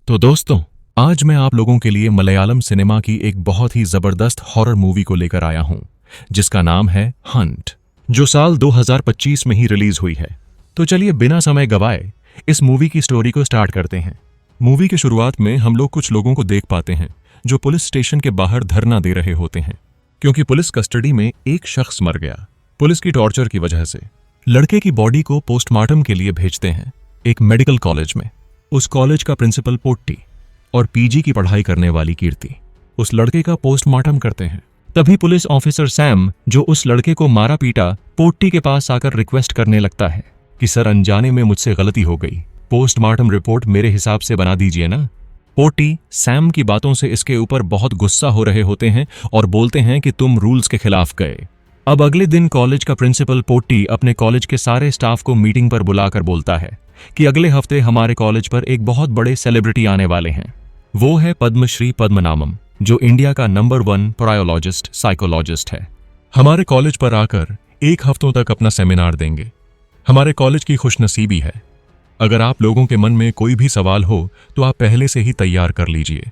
तो दोस्तों, आज मैं आप लोगों के लिए मलयालम सिनेमा की एक बहुत ही जबरदस्त हॉरर मूवी को लेकर आया हूं, जिसका नाम है हंट, जो साल 2025 में ही रिलीज हुई है। तो चलिए बिना समय गवाए इस मूवी की स्टोरी को स्टार्ट करते हैं। मूवी की शुरुआत में हम लोग कुछ लोगों को देख पाते हैं जो पुलिस स्टेशन के बाहर धरना दे रहे होते हैं, क्योंकि पुलिस कस्टडी में एक शख्स मर गया पुलिस की टॉर्चर की वजह से। लड़के की बॉडी को पोस्टमार्टम के लिए भेजते हैं एक मेडिकल कॉलेज में। उस कॉलेज का प्रिंसिपल पोट्टी और पीजी की पढ़ाई करने वाली कीर्ति उस लड़के का पोस्टमार्टम करते हैं। तभी पुलिस ऑफिसर सैम, जो उस लड़के को मारा पीटा, पोट्टी के पास आकर रिक्वेस्ट करने लगता है कि सर, अनजाने में मुझसे गलती हो गई, पोस्टमार्टम रिपोर्ट मेरे हिसाब से बना दीजिए ना। पोट्टी सैम की बातों से इसके ऊपर बहुत गुस्सा हो रहे होते हैं और बोलते हैं कि तुम रूल्स के खिलाफ गए। अब अगले दिन कॉलेज का प्रिंसिपल पोट्टी अपने कॉलेज के सारे स्टाफ को मीटिंग पर बुलाकर बोलता है कि अगले हफ्ते हमारे कॉलेज पर एक बहुत बड़े सेलिब्रिटी आने वाले हैं। वो है पद्मश्री पद्मनाभम, जो इंडिया का नंबर 1 प्रायोलॉजिस्ट साइकोलॉजिस्ट है। हमारे कॉलेज पर आकर 1 हफ्तों तक अपना सेमिनार देंगे। हमारे कॉलेज की खुशनसीबी है। अगर आप लोगों के मन में कोई भी सवाल हो तो आप पहले से ही तैयार कर लीजिए।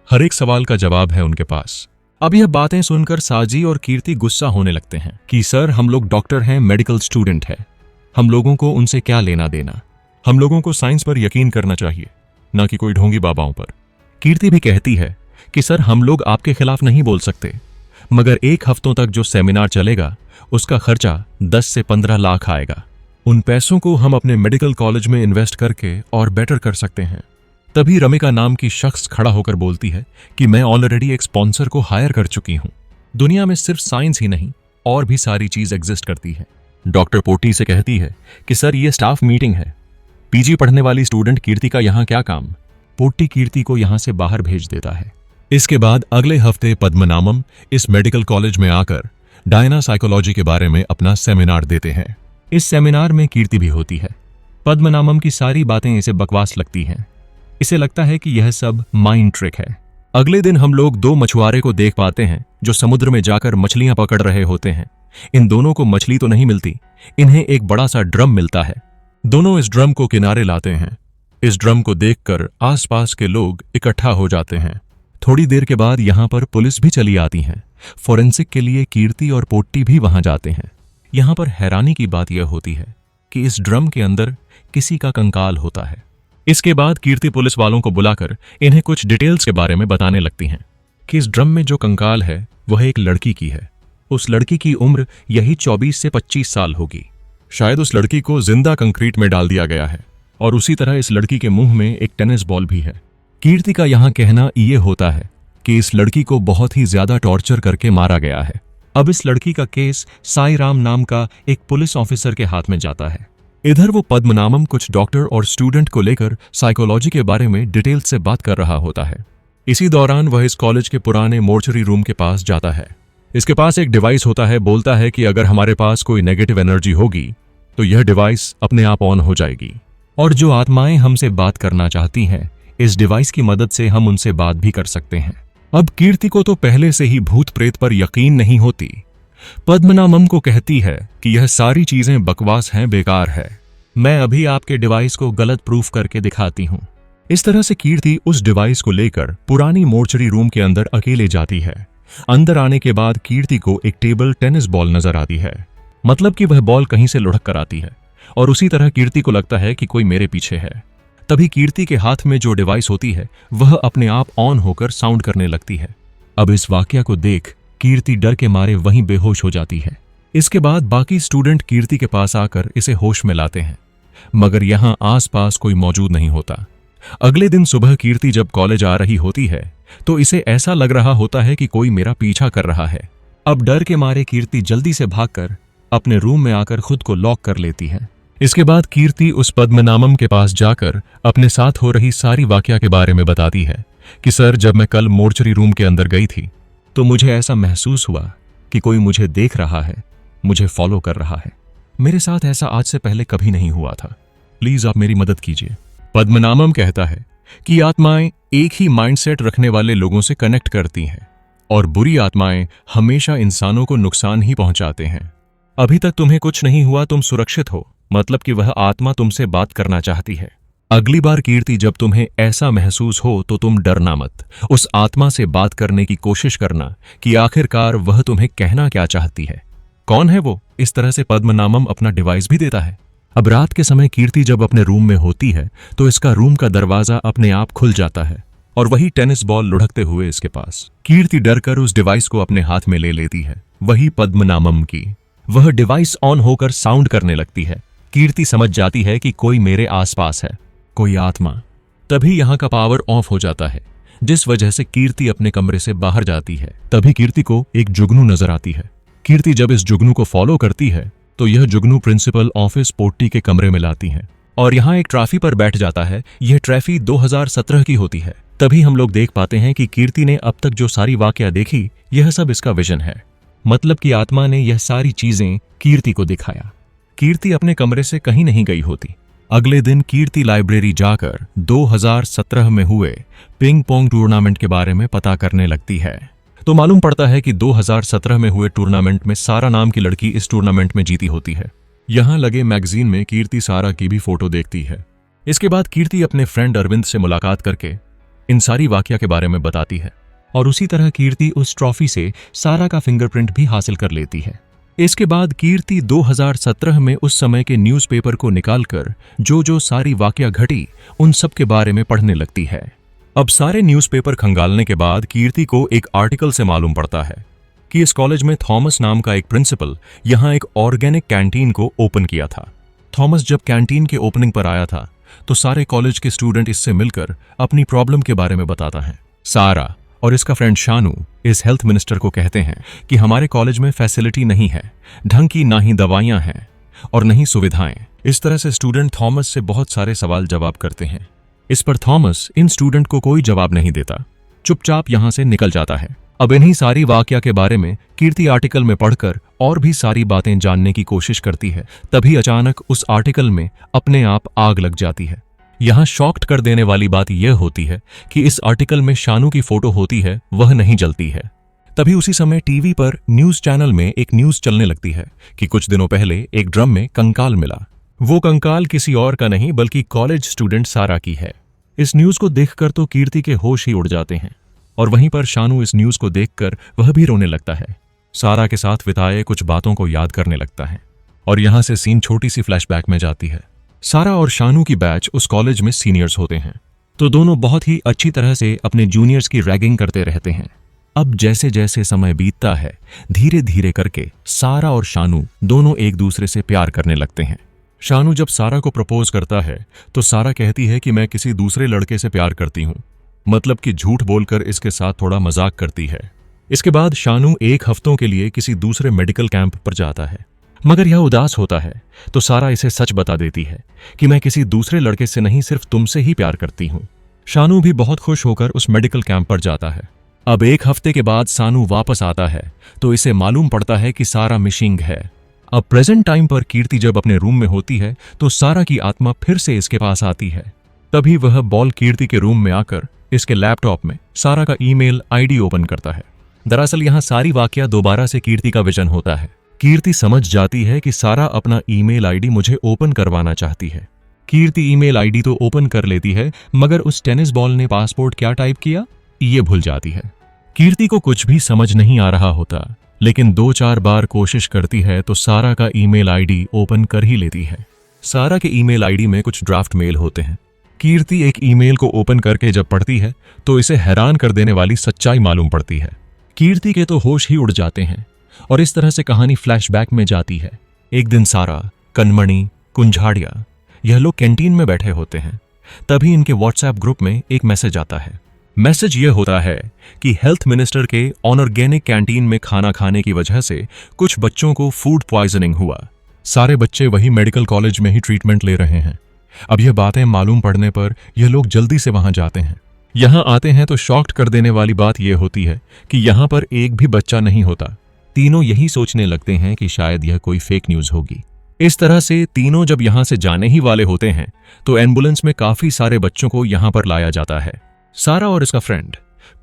हर एक सवाल का जवाब है उनके पास। अब यह बातें सुनकर साजी और कीर्ति गुस्सा होने लगते हैं कि सर, हम लोग डॉक्टर हैं, मेडिकल स्टूडेंट हैं, हम लोगों को उनसे क्या लेना देना। हम लोगों को साइंस पर यकीन करना चाहिए, ना कि कोई ढोंगी बाबाओं पर। कीर्ति भी कहती है कि सर, हम लोग आपके खिलाफ नहीं बोल सकते, मगर 1 हफ्तों तक जो सेमिनार चलेगा उसका खर्चा 10 से 15 लाख आएगा। उन पैसों को हम अपने मेडिकल कॉलेज में इन्वेस्ट करके और बेटर कर सकते हैं। तभी रमिका नाम की शख्स खड़ा होकर बोलती है कि मैं ऑलरेडी एक स्पॉन्सर को हायर कर चुकी हूं। दुनिया में सिर्फ साइंस ही नहीं और भी सारी चीज एग्जिस्ट करती है। डॉक्टर पोटी से कहती है कि सर, ये स्टाफ मीटिंग है, पीजी पढ़ने वाली स्टूडेंट कीर्ति का यहां क्या काम। पोटी कीर्ति को यहां से बाहर भेज देता है। इसके बाद अगले हफ्ते पद्मनाभम इस मेडिकल कॉलेज में आकर डायना साइकोलॉजी के बारे में अपना सेमिनार देते हैं। इस सेमिनार में कीर्ति भी होती है। पद्मनाभम की सारी बातें इसे बकवास लगती हैं। इसे लगता है कि यह सब माइंड ट्रिक है। अगले दिन हम लोग 2 मछुआरे को देख पाते हैं जो समुद्र में जाकर मछलियां पकड़ रहे होते हैं। इन दोनों को मछली तो नहीं मिलती, इन्हें एक बड़ा सा ड्रम मिलता है। दोनों इस ड्रम को किनारे लाते हैं। इस ड्रम को देखकर आसपास के लोग इकट्ठा हो जाते हैं। थोड़ी देर के बाद यहां पर पुलिस भी चली आती है। फोरेंसिक के लिए कीर्ति और पोट्टी भी वहां जाते हैं। यहां पर हैरानी की बात यह होती है कि इस ड्रम के अंदर किसी का कंकाल होता है। इसके बाद कीर्ति पुलिस वालों को बुलाकर इन्हें कुछ डिटेल्स के बारे में बताने लगती हैं कि इस ड्रम में जो कंकाल है वह एक लड़की की है। उस लड़की की उम्र यही 24 से 25 साल होगी। शायद उस लड़की को जिंदा कंक्रीट में डाल दिया गया है और उसी तरह इस लड़की के मुंह में एक टेनिस बॉल भी है। कीर्ति का यहां कहना ये होता है कि इस लड़की को बहुत ही ज्यादा टॉर्चर करके मारा गया है। अब इस लड़की का केस साई राम नाम का एक पुलिस ऑफिसर के हाथ में जाता है। इधर वो पद्मनाभम कुछ डॉक्टर और स्टूडेंट को लेकर साइकोलॉजी के बारे में डिटेल से बात कर रहा होता है। इसी दौरान वह इस कॉलेज के पुराने मोर्चरी रूम के पास जाता है। इसके पास एक डिवाइस होता है। बोलता है कि अगर हमारे पास कोई नेगेटिव एनर्जी होगी तो यह डिवाइस अपने आप ऑन हो जाएगी और जो आत्माएं हमसे बात करना चाहती हैं, इस डिवाइस की मदद से हम उनसे बात भी कर सकते हैं। अब कीर्ति को तो पहले से ही भूत प्रेत पर यकीन नहीं होती। पद्मनाभम को कहती है कि यह सारी चीजें बकवास हैं, बेकार है। मैं अभी आपके डिवाइस को गलत प्रूफ करके दिखाती हूं। इस तरह से कीर्ति उस डिवाइस को लेकर पुरानी मोर्चरी रूम के अंदर अकेले जाती है। अंदर आने के बाद कीर्ति को एक टेबल टेनिस बॉल नजर आती है, मतलब कि वह बॉल कहीं से लुढ़क कर आती है और उसी तरह कीर्ति को लगता है कि कोई मेरे पीछे है। तभी कीर्ति के हाथ में जो डिवाइस होती है वह अपने आप ऑन होकर साउंड करने लगती है। अब इस वाकया को देख कीर्ति डर के मारे वहीं बेहोश हो जाती है। इसके बाद बाकी स्टूडेंट कीर्ति के पास आकर इसे होश में लाते हैं, मगर यहां आसपास कोई मौजूद नहीं होता। अगले दिन सुबह कीर्ति जब कॉलेज आ रही होती है तो इसे ऐसा लग रहा होता है कि कोई मेरा पीछा कर रहा है। अब डर के मारे कीर्ति जल्दी से भागकर अपने रूम में आकर खुद को लॉक कर लेती है। इसके बाद कीर्ति उस पद्मनाभम के पास जाकर अपने साथ हो रही सारी वाकया के बारे में बताती है कि सर, जब मैं कल मोर्चरी रूम के अंदर गई थी तो मुझे ऐसा महसूस हुआ कि कोई मुझे देख रहा है, मुझे फॉलो कर रहा है। मेरे साथ ऐसा आज से पहले कभी नहीं हुआ था। प्लीज आप मेरी मदद कीजिए। पद्मनाभम कहता है कि आत्माएं एक ही माइंडसेट रखने वाले लोगों से कनेक्ट करती हैं और बुरी आत्माएं हमेशा इंसानों को नुकसान ही पहुंचाते हैं। अभी तक तुम्हें कुछ नहीं हुआ, तुम सुरक्षित हो, मतलब कि वह आत्मा तुमसे बात करना चाहती है। अगली बार कीर्ति जब तुम्हें ऐसा महसूस हो तो तुम डरना मत। उस आत्मा से बात करने की कोशिश करना कि आखिरकार वह तुम्हें कहना क्या चाहती है। कौन है वो? इस तरह से पद्मनाभम अपना डिवाइस भी देता है। अब रात के समय कीर्ति जब अपने रूम में होती है तो इसका रूम का दरवाजा अपने आप खुल जाता है और वही टेनिस बॉल लुढ़कते हुए इसके पास। कीर्ति डरकर उस डिवाइस को अपने हाथ में ले लेती है, वही पद्मनाभम की। वह डिवाइस ऑन होकर साउंड करने लगती है। कीर्ति समझ जाती है कि कोई मेरे आसपास है, कोई आत्मा। तभी यहां का पावर ऑफ हो जाता है, जिस वजह से कीर्ति अपने कमरे से बाहर जाती है। तभी कीर्ति को एक जुगनू नजर आती है। कीर्ति जब इस जुगनू को फॉलो करती है तो यह जुगनू प्रिंसिपल ऑफिस पोट्टी के कमरे में लाती है और यहाँ एक ट्रॉफी पर बैठ जाता है। यह ट्रॉफी 2017 की होती है। तभी हम लोग देख पाते हैं कि कीर्ति ने अब तक जो सारी वाकया देखी, यह सब इसका विजन है। मतलब कि आत्मा ने यह सारी चीजें कीर्ति को दिखाया। कीर्ति अपने कमरे से कहीं नहीं गई होती। अगले दिन कीर्ति लाइब्रेरी जाकर 2017 में हुए पिंग पोंग टूर्नामेंट के बारे में पता करने लगती है। तो मालूम पड़ता है कि 2017 में हुए टूर्नामेंट में सारा नाम की लड़की इस टूर्नामेंट में जीती होती है। यहां लगे मैगजीन में कीर्ति सारा की भी फोटो देखती है। इसके बाद कीर्ति अपने फ्रेंड अरविंद से मुलाकात करके इन सारी वाकया के बारे में बताती है और उसी तरह कीर्ति उस ट्रॉफी से सारा का फिंगरप्रिंट भी हासिल कर लेती है। इसके बाद कीर्ति 2017 में उस समय के न्यूज़पेपर को निकालकर जो सारी वाकया घटी उन सब के बारे में पढ़ने लगती है। अब सारे न्यूज़पेपर खंगालने के बाद कीर्ति को एक आर्टिकल से मालूम पड़ता है कि इस कॉलेज में थॉमस नाम का एक प्रिंसिपल यहाँ एक ऑर्गेनिक कैंटीन को ओपन किया था। थॉमस जब कैंटीन के ओपनिंग पर आया था तो सारे कॉलेज के स्टूडेंट इससे मिलकर अपनी प्रॉब्लम के बारे में बताता है। सारा और इसका फ्रेंड शानू इस हेल्थ मिनिस्टर को कहते हैं कि हमारे कॉलेज में फैसिलिटी नहीं है, ढंग की ना ही दवाइयां हैं और नहीं सुविधाएं। इस तरह से स्टूडेंट थॉमस से बहुत सारे सवाल जवाब करते हैं। इस पर थॉमस इन स्टूडेंट को कोई जवाब नहीं देता, चुपचाप यहां से निकल जाता है। अब इन्हीं सारी वाकया के बारे में कीर्ति आर्टिकल में पढ़कर और भी सारी बातें जानने की कोशिश करती है। तभी अचानक उस आर्टिकल में अपने आप आग लग जाती है। यहां शॉक्ड कर देने वाली बात यह होती है कि इस आर्टिकल में शानू की फोटो होती है, वह नहीं जलती है। तभी उसी समय टीवी पर न्यूज चैनल में एक न्यूज चलने लगती है कि कुछ दिनों पहले एक ड्रम में कंकाल मिला। वो कंकाल किसी और का नहीं बल्कि कॉलेज स्टूडेंट सारा की है। इस न्यूज को देखकर तो कीर्ति के होश ही उड़ जाते हैं और वहीं पर शानू इस न्यूज को देखकर वह भी रोने लगता है। सारा के साथ बिताए कुछ बातों को याद करने लगता है और यहां से सीन छोटी सी फ्लैशबैक में जाती है। सारा और शानू की बैच उस कॉलेज में सीनियर्स होते हैं, तो दोनों बहुत ही अच्छी तरह से अपने जूनियर्स की रैगिंग करते रहते हैं। अब जैसे जैसे समय बीतता है, धीरे धीरे करके सारा और शानू दोनों एक दूसरे से प्यार करने लगते हैं। शानू जब सारा को प्रपोज करता है तो सारा कहती है कि मैं किसी दूसरे लड़के से प्यार करती हूँ, मतलब कि झूठ बोलकर इसके साथ थोड़ा मजाक करती है। इसके बाद शानू एक हफ्तों के लिए किसी दूसरे मेडिकल कैंप पर जाता है, मगर यह उदास होता है तो सारा इसे सच बता देती है कि मैं किसी दूसरे लड़के से नहीं, सिर्फ तुमसे ही प्यार करती हूँ। शानू भी बहुत खुश होकर उस मेडिकल कैंप पर जाता है। अब एक हफ्ते के बाद शानू वापस आता है तो इसे मालूम पड़ता है कि सारा मिसिंग है। अब प्रेजेंट टाइम पर कीर्ति जब अपने रूम में होती है तो सारा की आत्मा फिर से इसके पास आती है। तभी वह बॉल कीर्ति के रूम में आकर इसके लैपटॉप में सारा का ईमेल आईडी ओपन करता है। दरअसल यहाँ सारी वाकया दोबारा से कीर्ति का विजन होता है। कीर्ति समझ जाती है कि सारा अपना ईमेल आईडी मुझे ओपन करवाना चाहती है। कीर्ति ईमेल आईडी तो ओपन कर लेती है, मगर उस टेनिस बॉल ने पासपोर्ट क्या टाइप किया ये भूल जाती है। कीर्ति को कुछ भी समझ नहीं आ रहा होता, लेकिन 2-4 बार कोशिश करती है तो सारा का ईमेल आईडी ओपन कर ही लेती है। सारा के ईमेल आईडी में कुछ ड्राफ्ट मेल होते हैं। कीर्ति एक ईमेल को ओपन करके जब पढ़ती है तो इसे हैरान कर देने वाली सच्चाई मालूम पड़ती है। कीर्ति के तो होश ही उड़ जाते हैं और इस तरह से कहानी फ्लैशबैक में जाती है। एक दिन सारा, कनमणि, कुंझाड़िया यह लोग कैंटीन में बैठे होते हैं। तभी इनके व्हाट्सएप ग्रुप में एक मैसेज आता है। मैसेज यह होता है कि हेल्थ मिनिस्टर के ऑर्गेनिक कैंटीन में खाना खाने की वजह से कुछ बच्चों को फूड पॉइजनिंग हुआ। सारे बच्चे वही मेडिकल कॉलेज में ही ट्रीटमेंट ले रहे हैं। अब यह बातें मालूम पड़ने पर यह लोग जल्दी से वहां जाते हैं। यहां आते हैं तो शॉक्ड कर देने वाली बात यह होती है कि यहां पर एक भी बच्चा नहीं होता। तीनों यही सोचने लगते हैं कि शायद यह कोई फेक न्यूज होगी। इस तरह से तीनों जब यहां से जाने ही वाले होते हैं तो एम्बुलेंस में काफी सारे बच्चों को यहां पर लाया जाता है। सारा और इसका फ्रेंड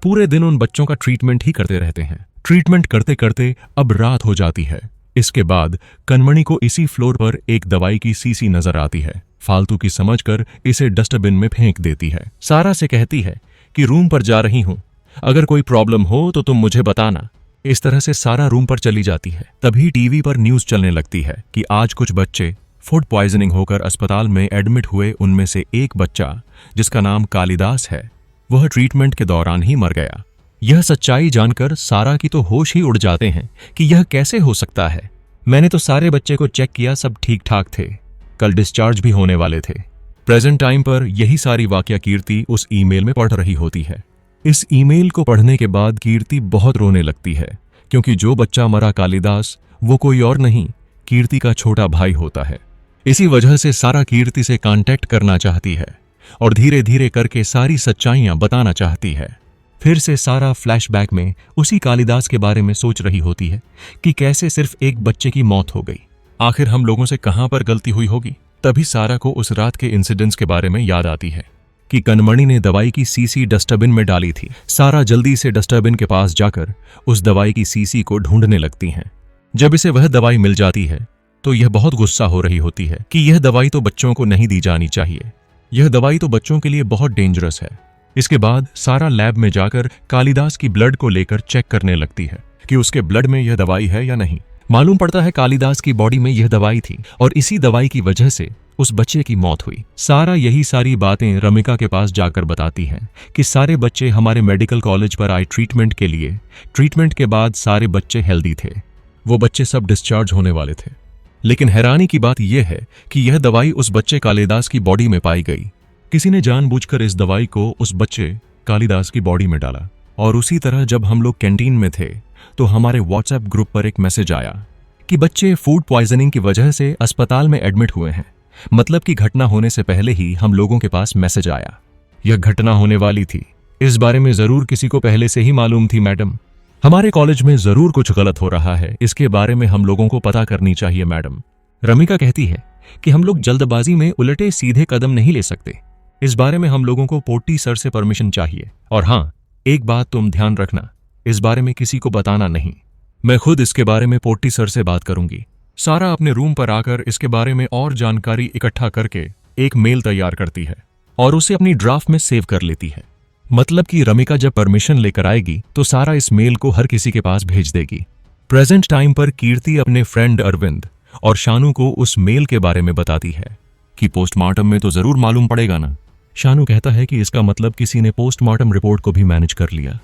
पूरे दिन उन बच्चों का ट्रीटमेंट ही करते रहते हैं। ट्रीटमेंट करते करते अब रात हो जाती है इसके बाद कनमणि को इसी फ्लोर पर एक दवाई की शीशी नजर आती है। फालतू की समझकर इसे डस्टबिन में फेंक देती है। सारा से कहती है कि रूम पर जा रही हूं, अगर कोई प्रॉब्लम हो तो तुम मुझे बताना। इस तरह से सारा रूम पर चली जाती है। तभी टीवी पर न्यूज चलने लगती है कि आज कुछ बच्चे फूड पॉइजनिंग होकर अस्पताल में एडमिट हुए। उनमें से एक बच्चा, जिसका नाम कालिदास है, वह ट्रीटमेंट के दौरान ही मर गया। यह सच्चाई जानकर सारा की तो होश ही उड़ जाते हैं कि यह कैसे हो सकता है। मैंने तो सारे बच्चे को चेक किया, सब ठीक ठाक थे, कल डिस्चार्ज भी होने वाले थे। प्रेजेंट टाइम पर यही सारी वाकया कीर्ति उस ईमेल में पढ़ रही होती है। इस ईमेल को पढ़ने के बाद कीर्ति बहुत रोने लगती है, क्योंकि जो बच्चा मरा कालिदास, वो कोई और नहीं, कीर्ति का छोटा भाई होता है। इसी वजह से सारा कीर्ति से कांटेक्ट करना चाहती है और धीरे धीरे करके सारी सच्चाइयां बताना चाहती है। फिर से सारा फ्लैशबैक में उसी कालिदास के बारे में सोच रही होती है कि कैसे सिर्फ एक बच्चे की मौत हो गई। आखिर हम लोगों से कहां पर गलती हुई होगी। तभी सारा को उस रात के इंसिडेंट्स के बारे में याद आती है कि कनमणि ने दवाई की शीशी डस्टबिन में डाली थी। सारा जल्दी से डस्टबिन के पास जाकर उस दवाई की शीशी को ढूंढने लगती हैं। जब इसे वह दवाई मिल जाती है तो यह बहुत गुस्सा हो रही होती है कि यह दवाई तो बच्चों को नहीं दी जानी चाहिए, यह दवाई तो बच्चों के लिए बहुत डेंजरस है। इसके बाद सारा लैब में जाकर कालिदास की ब्लड को लेकर चेक करने लगती है कि उसके ब्लड में यह दवाई है या नहीं। मालूम पड़ता है कालिदास की बॉडी में यह दवाई थी और इसी दवाई की वजह से उस बच्चे की मौत हुई। सारा यही सारी बातें रमिका के पास जाकर बताती है कि सारे बच्चे हमारे मेडिकल कॉलेज पर आए ट्रीटमेंट के लिए। ट्रीटमेंट के बाद सारे बच्चे हेल्दी थे, वो बच्चे सब डिस्चार्ज होने वाले थे। लेकिन हैरानी की बात यह है कि यह दवाई उस बच्चे कालिदास की बॉडी में पाई गई। किसी ने जानबूझकर इस दवाई को उस बच्चे कालिदास की बॉडी में डाला। और उसी तरह जब हम लोग कैंटीन में थे तो हमारे व्हाट्सएप ग्रुप पर एक मैसेज आया कि बच्चे फूड पॉइजनिंग की वजह से अस्पताल में एडमिट हुए हैं। मतलब कि घटना होने से पहले ही हम लोगों के पास मैसेज आया। यह घटना होने वाली थी, इस बारे में जरूर किसी को पहले से ही मालूम थी। मैडम, हमारे कॉलेज में जरूर कुछ गलत हो रहा है, इसके बारे में हम लोगों को पता करनी चाहिए मैडम। रमिका कहती है कि हम लोग जल्दबाजी में उलटे सीधे कदम नहीं ले सकते, इस बारे में हम लोगों को पोटी सर से परमिशन चाहिए। और हाँ, एक बात तुम ध्यान रखना, इस बारे में किसी को बताना नहीं। मैं खुद इसके बारे में पोटी सर से बात करूंगी। सारा अपने रूम पर आकर इसके बारे में और जानकारी इकट्ठा करके एक मेल तैयार करती है और उसे अपनी ड्राफ्ट में सेव कर लेती है। मतलब कि रमिका जब परमिशन लेकर आएगी तो सारा इस मेल को हर किसी के पास भेज देगी। प्रेजेंट टाइम पर कीर्ति अपने फ्रेंड अरविंद और शानू को उस मेल के बारे में बताती है कि पोस्टमार्टम में तो जरूर मालूम पड़ेगा ना। शानू कहता है कि इसका मतलब किसी ने पोस्टमार्टम रिपोर्ट को भी मैनेज कर लिया,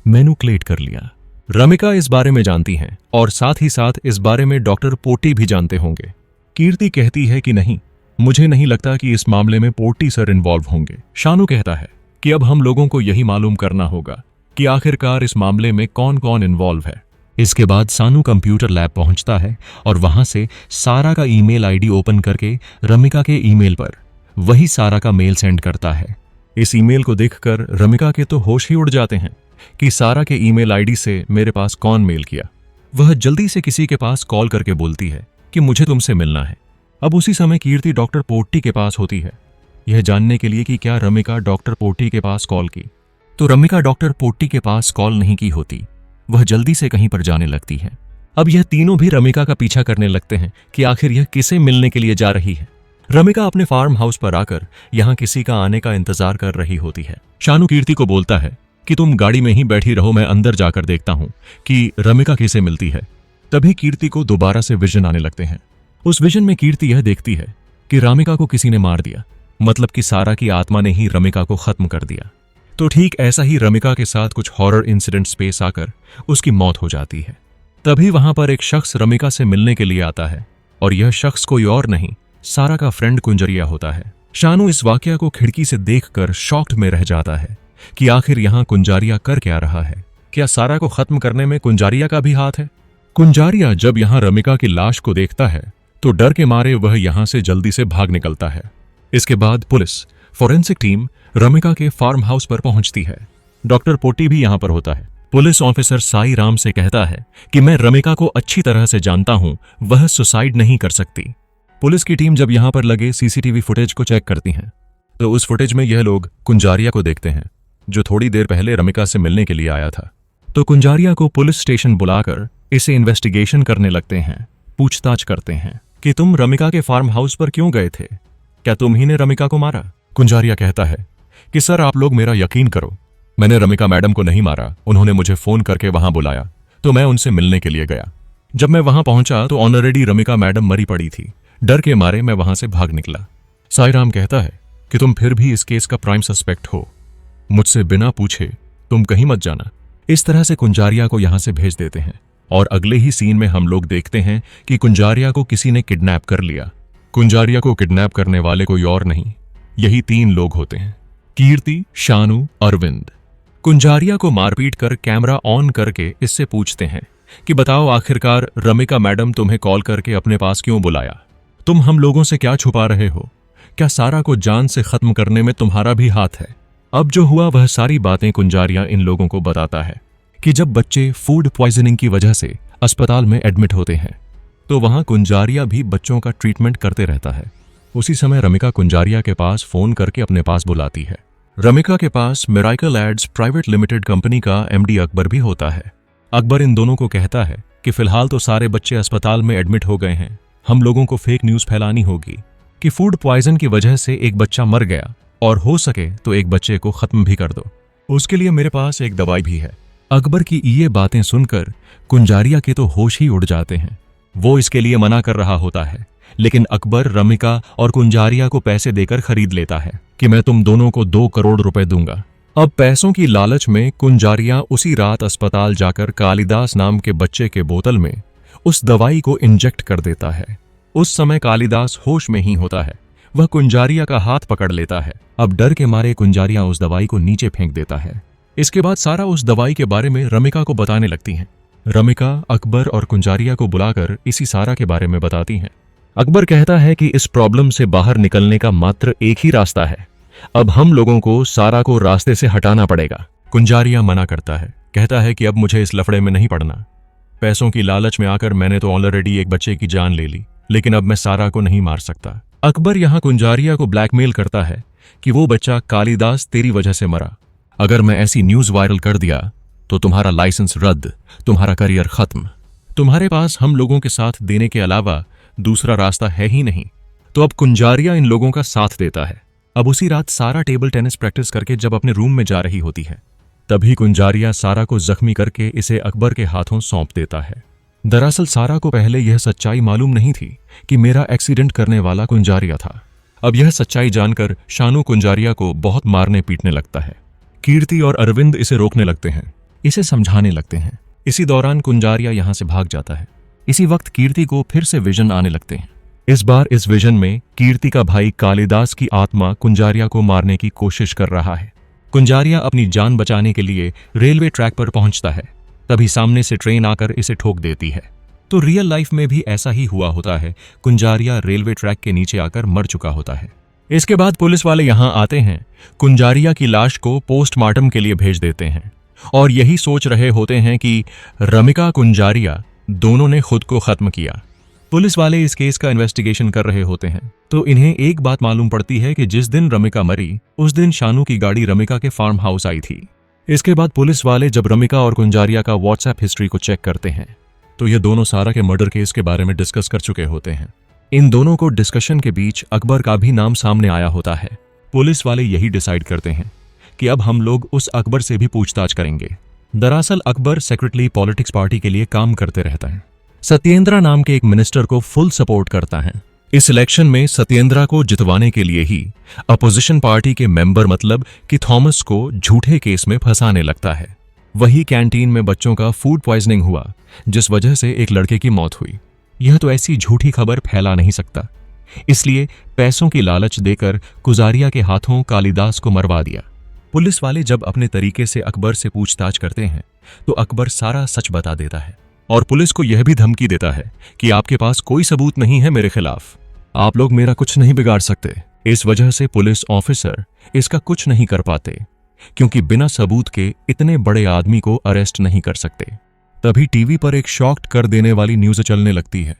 मैनुपुलेट कर लिया। रमिका इस बारे में जानती हैं और साथ ही साथ इस बारे में डॉक्टर पोटी भी जानते होंगे। कीर्ति कहती है कि नहीं, मुझे नहीं लगता कि इस मामले में पोटी सर इन्वॉल्व होंगे। शानू कहता है कि अब हम लोगों को यही मालूम करना होगा कि आखिरकार इस मामले में कौन कौन इन्वॉल्व है। इसके बाद सानू कंप्यूटर लैब पहुंचता है और वहां से सारा का ईमेल आईडी ओपन करके रमिका के ईमेल पर वही सारा का मेल सेंड करता है। इस ईमेल को देखकर रमिका के तो होश ही उड़ जाते हैं कि सारा के ईमेल आईडी से मेरे पास कौन मेल किया। वह जल्दी से किसी के पास कॉल करके बोलती है कि मुझे तुमसे मिलना है। अब उसी समय कीर्ति डॉक्टर पोट्टी के पास होती है, यह जानने के लिए कि क्या रमिका डॉक्टर पोट्टी के पास कॉल की। तो रमिका डॉक्टर पोट्टी के पास कॉल नहीं की होती, वह जल्दी से कहीं पर जाने लगती है। अब यह तीनों भी रमिका का पीछा करने लगते हैं कि आखिर यह किसे मिलने के लिए जा रही है। रमिका अपने फार्म हाउस पर आकर यहाँ किसी का आने का इंतजार कर रही होती है। शानू कीर्ति को बोलता है कि तुम गाड़ी में ही बैठी रहो, मैं अंदर जाकर देखता हूँ कि रमिका किसे मिलती है। तभी कीर्ति को दोबारा से विजन आने लगते हैं। उस विजन में कीर्ति यह देखती है कि रमिका को किसी ने मार दिया, मतलब कि सारा की आत्मा ने ही रमिका को खत्म कर दिया। तो ठीक ऐसा ही रमिका के साथ कुछ हॉरर इंसिडेंट्स पेश आकर उसकी मौत हो जाती है। तभी वहां पर एक शख्स रमिका से मिलने के लिए आता है और यह शख्स कोई और नहीं, सारा का फ्रेंड कुंजरिया होता है। शानू इस वाकया को खिड़की से देखकर शॉक्ड में रह जाता है कि आखिर यहाँ कुंजारिया कर क्या रहा है। क्या सारा को खत्म करने में कुंजारिया का भी हाथ है? कुंजारिया जब यहाँ रमिका की लाश को देखता है तो डर के मारे वह यहाँ से जल्दी से भाग निकलता है। इसके बाद पुलिस फोरेंसिक टीम रमिका के फार्म हाउस पर पहुंचती है। डॉक्टर पोटी भी यहाँ पर होता है। पुलिस ऑफिसर साई राम से कहता है कि मैं रमिका को अच्छी तरह से जानता हूं, वह सुसाइड नहीं कर सकती। पुलिस की टीम जब यहाँ पर लगे सीसीटीवी फुटेज को चेक करती हैं तो उस फुटेज में यह लोग कुंजारिया को देखते हैं जो थोड़ी देर पहले रमिका से मिलने के लिए आया था। तो कुंजारिया को पुलिस स्टेशन बुलाकर इसे इन्वेस्टिगेशन करने लगते हैं पूछताछ करते हैं कि तुम रमिका के फार्म हाउस पर क्यों गए थे? क्या तुम ही ने रमिका को मारा? कुंजारिया कहता है कि सर आप लोग मेरा यकीन करो, मैंने रमिका मैडम को नहीं मारा। उन्होंने मुझे फोन करके वहां बुलाया तो मैं उनसे मिलने के लिए गया। जब मैं वहां पहुंचा तो ऑलरेडी रमिका मैडम मरी पड़ी थी। डर के मारे मैं वहां से भाग निकला। साईराम कहता है कि तुम फिर भी इस केस का प्राइम सस्पेक्ट हो, मुझसे बिना पूछे तुम कहीं मत जाना। इस तरह से कुंजारिया को यहां से भेज देते हैं और अगले ही सीन में हम लोग देखते हैं कि कुंजारिया को किसी ने किडनैप कर लिया। कुंजारिया को किडनैप करने वाले कोई और नहीं, यही 3 लोग होते हैं, कीर्ति, शानू, अरविंद। कुंजारिया को मारपीट कर कैमरा ऑन करके इससे पूछते हैं कि बताओ आखिरकार रमिका मैडम तुम्हें कॉल करके अपने पास क्यों बुलाया? तुम हम लोगों से क्या छुपा रहे हो? क्या सारा को जान से खत्म करने में तुम्हारा भी हाथ है? अब जो हुआ वह सारी बातें कुंजारिया इन लोगों को बताता है कि जब बच्चे फूड पॉइजनिंग की वजह से अस्पताल में एडमिट होते हैं तो वहां कुंजारिया भी बच्चों का ट्रीटमेंट करते रहता है। उसी समय रमिका कुंजारिया के पास फोन करके अपने पास बुलाती है। रमिका के पास miracle ads private limited company का एमडी अकबर भी होता है। अकबर इन दोनों को कहता है कि फिलहाल तो सारे बच्चे अस्पताल में एडमिट हो गए हैं, हम लोगों को फेक न्यूज फैलानी होगी कि फूड पॉइजन की वजह से एक बच्चा मर गया और हो सके तो एक बच्चे को खत्म भी कर दो, उसके लिए मेरे पास एक दवाई भी है। अकबर की ये बातें सुनकर कुंजारिया के तो होश ही उड़ जाते हैं। वो इसके लिए मना कर रहा होता है, लेकिन अकबर रमिका और कुंजारिया को पैसे देकर खरीद लेता है कि मैं तुम दोनों को 2 करोड़ रुपए दूंगा। अब पैसों की लालच में कुंजारिया उसी रात अस्पताल जाकर कालिदास नाम के बच्चे के बोतल में उस दवाई को इंजेक्ट कर देता है। उस समय कालिदास होश में ही होता है। वह कुंजारिया का हाथ पकड़ लेता है। अब डर के मारे कुंजारिया उस दवाई को नीचे फेंक देता है। इसके बाद सारा उस दवाई के बारे में रमिका को बताने लगती हैं। रमिका अकबर और कुंजारिया को बुलाकर इसी सारा के बारे में बताती हैं। अकबर कहता है कि इस प्रॉब्लम से बाहर निकलने का मात्र एक ही रास्ता है, अब हम लोगों को सारा को रास्ते से हटाना पड़ेगा। कुंजारिया मना करता है, कहता है कि अब मुझे इस लफड़े में नहीं पड़ना। पैसों की लालच में आकर मैंने तो ऑलरेडी एक बच्चे की जान ले ली, लेकिन अब मैं सारा को नहीं मार सकता। अकबर यहां कुंजारिया को ब्लैकमेल करता है कि वो बच्चा कालिदास तेरी वजह से मरा, अगर मैं ऐसी न्यूज वायरल कर दिया तो तुम्हारा लाइसेंस रद्द, तुम्हारा करियर खत्म, तुम्हारे पास हम लोगों के साथ देने के अलावा दूसरा रास्ता है ही नहीं। तो अब कुंजारिया इन लोगों का साथ देता है। अब उसी रात सारा टेबल टेनिस प्रैक्टिस करके जब अपने रूम में जा रही होती है, तभी कुंजारिया सारा को जख्मी करके इसे अकबर के हाथों सौंप देता है। दरअसल सारा को पहले यह सच्चाई मालूम नहीं थी कि मेरा एक्सीडेंट करने वाला कुंजारिया था। अब यह सच्चाई जानकर शानू कुंजारिया को बहुत मारने पीटने लगता है। कीर्ति और अरविंद इसे रोकने लगते हैं, इसे समझाने लगते हैं। इसी दौरान कुंजारिया यहां से भाग जाता है। इसी वक्त कीर्ति को फिर से विजन आने लगते हैं। इस बार इस विजन में कीर्ति का भाई कालिदास की आत्मा कुंजारिया को मारने की कोशिश कर रहा है। कुंजारिया अपनी जान बचाने के लिए रेलवे ट्रैक पर पहुंचता है, तभी सामने से ट्रेन आकर इसे ठोक देती है। तो रियल लाइफ में भी ऐसा ही हुआ होता है, कुंजारिया रेलवे ट्रैक के नीचे आकर मर चुका होता है। इसके बाद पुलिस वाले यहां आते हैं, कुंजारिया की लाश को पोस्टमार्टम के लिए भेज देते हैं और यही सोच रहे होते हैं कि रमिका कुंजारिया दोनों ने खुद को खत्म किया। पुलिस वाले इस केस का इन्वेस्टिगेशन कर रहे होते हैं तो इन्हें एक बात मालूम पड़ती है कि जिस दिन रमिका मरी उस दिन शानू की गाड़ी रमिका के फार्म हाउस आई थी। इसके बाद पुलिस वाले जब रमिका और कुंजारिया का व्हाट्सएप हिस्ट्री को चेक करते हैं तो ये दोनों सारा के मर्डर केस के बारे में डिस्कस कर चुके होते हैं। इन दोनों को डिस्कशन के बीच अकबर का भी नाम सामने आया होता है। पुलिस वाले यही डिसाइड करते हैं कि अब हम लोग उस अकबर से भी पूछताछ करेंगे। दरअसल अकबर सेक्रेटली पॉलिटिक्स पार्टी के लिए काम करते रहता है। सत्येंद्रा नाम के एक मिनिस्टर को फुल सपोर्ट करता है। इस इलेक्शन में सत्येंद्रा को जितवाने के लिए ही अपोजिशन पार्टी के मेंबर मतलब कि थॉमस को झूठे केस में फंसाने लगता है। वही कैंटीन में बच्चों का फूड पॉइजनिंग हुआ जिस वजह से एक लड़के की मौत हुई। यह तो ऐसी झूठी खबर फैला नहीं सकता, इसलिए पैसों की लालच देकर कुंजारिया के हाथों कालिदास को मरवा दिया। पुलिस वाले जब अपने तरीके से अकबर से पूछताछ करते हैं तो अकबर सारा सच बता देता है और पुलिस को यह भी धमकी देता है कि आपके पास कोई सबूत नहीं है मेरे खिलाफ, आप लोग मेरा कुछ नहीं बिगाड़ सकते। इस वजह से पुलिस ऑफिसर इसका कुछ नहीं कर पाते क्योंकि बिना सबूत के इतने बड़े आदमी को अरेस्ट नहीं कर सकते। तभी टीवी पर एक शॉक्ड कर देने वाली न्यूज चलने लगती है,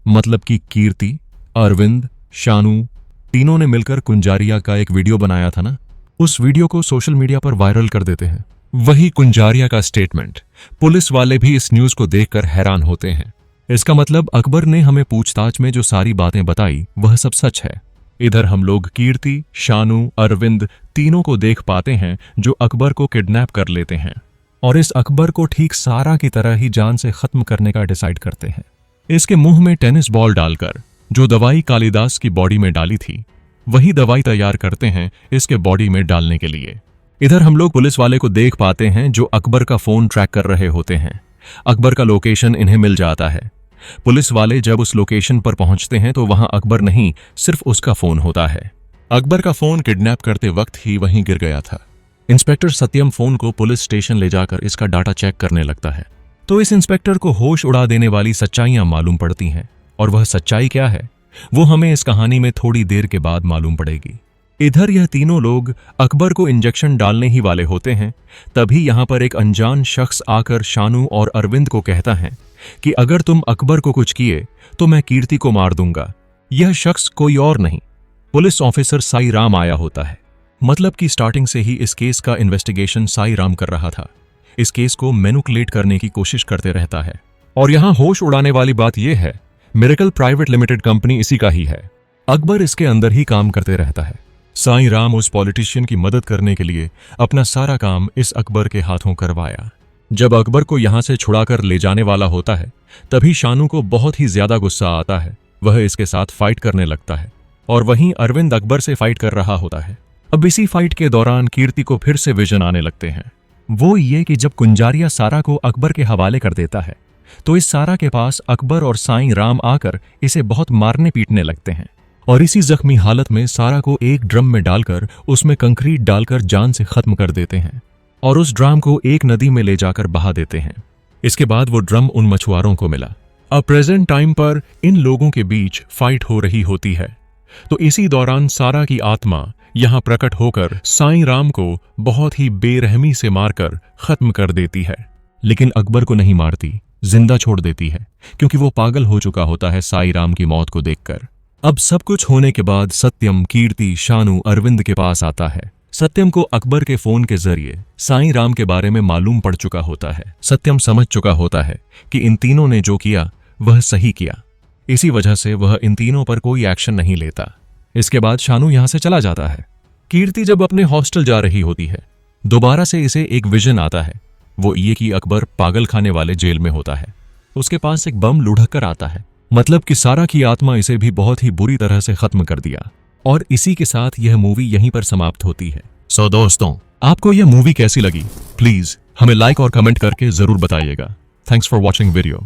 मतलब कि कीर्ति, अरविंद, शानू तीनों ने मिलकर कुंजारिया का एक वीडियो बनाया था ना, उस वीडियो को सोशल मीडिया पर वायरल कर देते हैं। वही कुंजारिया का स्टेटमेंट। पुलिस वाले भी इस न्यूज को देखकर हैरान होते हैं। इसका मतलब अकबर ने हमें पूछताछ में जो सारी बातें बताई वह सब सच है। इधर हम लोग कीर्ति, शानू, अरविंद तीनों को देख पाते हैं जो अकबर को किडनैप कर लेते हैं और इस अकबर को ठीक सारा की तरह ही जान से खत्म करने का डिसाइड करते हैं। इसके मुंह में टेनिस बॉल डालकर जो दवाई कालिदास की बॉडी में डाली थी वही दवाई तैयार करते हैं इसके बॉडी में डालने के लिए। इधर हम लोग पुलिस वाले को देख पाते हैं जो अकबर का फोन ट्रैक कर रहे होते हैं। अकबर का लोकेशन इन्हें मिल जाता है। पुलिस वाले जब उस लोकेशन पर पहुंचते हैं तो वहां अकबर नहीं, सिर्फ उसका फोन होता है। अकबर का फोन किडनैप करते वक्त ही वहीं गिर गया था। इंस्पेक्टर सत्यम फोन को पुलिस स्टेशन ले जाकर इसका डाटा चेक करने लगता है तो इस इंस्पेक्टर को होश उड़ा देने वाली सच्चाइयां मालूम पड़ती हैं और वह सच्चाई क्या है वो हमें इस कहानी में थोड़ी देर के बाद मालूम पड़ेगी। इधर यह तीनों लोग अकबर को इंजेक्शन डालने ही वाले होते हैं, तभी यहां पर एक अनजान शख्स आकर शानू और अरविंद को कहता है कि अगर तुम अकबर को कुछ किए तो मैं कीर्ति को मार दूंगा। यह शख्स कोई और नहीं, पुलिस ऑफिसर साई राम आया होता है। मतलब कि स्टार्टिंग से ही इस केस का इन्वेस्टिगेशन साई राम कर रहा था। इस केस को मैनिपुलेट करने की कोशिश करते रहता है। और यहां होश उड़ाने वाली बात यह है, मिरेकल प्राइवेट लिमिटेड कंपनी इसी का ही है। अकबर इसके अंदर ही काम करते रहता है। साई राम उस पॉलिटिशियन की मदद करने के लिए अपना सारा काम इस अकबर के हाथों करवाया। जब अकबर को यहां से छुड़ाकर ले जाने वाला होता है तभी शानू को बहुत ही ज्यादा गुस्सा आता है। वह इसके साथ फाइट करने लगता है और वहीं अरविंद अकबर से फाइट कर रहा होता है। अब इसी फाइट के दौरान कीर्ति को फिर से विजन आने लगते हैं। वो ये कि जब कुंजारिया सारा को अकबर के हवाले कर देता है तो इस सारा के पास अकबर और साई राम आकर इसे बहुत मारने पीटने लगते हैं और इसी जख्मी हालत में सारा को एक ड्रम में डालकर उसमें कंक्रीट डालकर जान से खत्म कर देते हैं और उस ड्रम को एक नदी में ले जाकर बहा देते हैं। इसके बाद वो ड्रम उन मछुआरों को मिला। अब प्रेजेंट टाइम पर इन लोगों के बीच फाइट हो रही होती है तो इसी दौरान सारा की आत्मा यहां प्रकट होकर साई राम को बहुत ही बेरहमी से मारकर खत्म कर देती है, लेकिन अकबर को नहीं मारती, जिंदा छोड़ देती है क्योंकि वो पागल हो चुका होता है साई राम की मौत को देखकर। अब सब कुछ होने के बाद सत्यम, कीर्ति, शानू अरविंद के पास आता है। सत्यम को अकबर के फोन के जरिए साई राम के बारे में मालूम पड़ चुका होता है। सत्यम समझ चुका होता है कि इन तीनों ने जो किया वह सही किया, इसी वजह से वह इन तीनों पर कोई एक्शन नहीं लेता। इसके बाद शानू यहां से चला जाता है। कीर्ति जब अपने हॉस्टल जा रही होती है दोबारा से इसे एक विजन आता है। वो ये कि अकबर पागल खाने वाले जेल में होता है। उसके पास एक बम लुढ़क कर आता है, मतलब कि सारा की आत्मा इसे भी बहुत ही बुरी तरह से खत्म कर दिया। और इसी के साथ यह मूवी यहीं पर समाप्त होती है। सो दोस्तों, आपको यह मूवी कैसी लगी प्लीज हमें लाइक और कमेंट करके जरूर बताइएगा। Thanks for watching video.